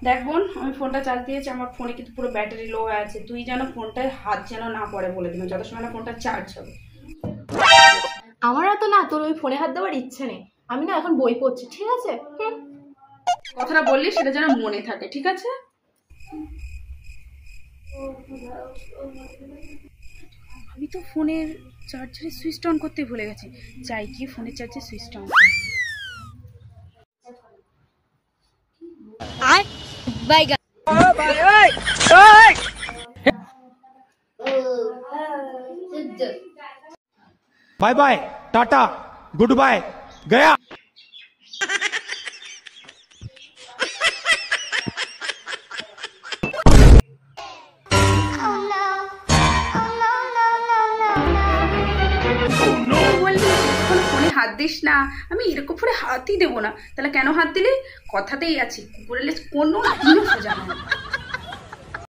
দেখ বোন, আমি ফোনটা চার্জ দিয়েছি, আমার ফোনে কিন্তু পুরো ব্যাটারি লো হয়ে আছে। তুই যেন ফোনটায় হাত যেন না পড়ে বলে দিবি, যত সময় না ফোনটা চার্জ হবে। আমার তো না তোর ওই ফোনে হাত দেওয়ার ইচ্ছে নেই, আমি না এখন বই পড়ছি, ঠিক আছে? কথাটা বললি সেটা যেন মনে থাকে, ঠিক আছে? আমি তো ফোনের চার্জারের সুইচটা অন করতে ভুলে গেছি, যাই গিয়ে ফোনের চার্জার সুইচটা অন করি। Bye bye tata goodbye गया। ফোনে হাত দিস না, আমি এরকম ফোনে হাতই দেবো না। তাহলে কেন হাত দিলি? কথাতেই আছি, কুকুরের লেজ কোনো দিনও সোজা হয় না।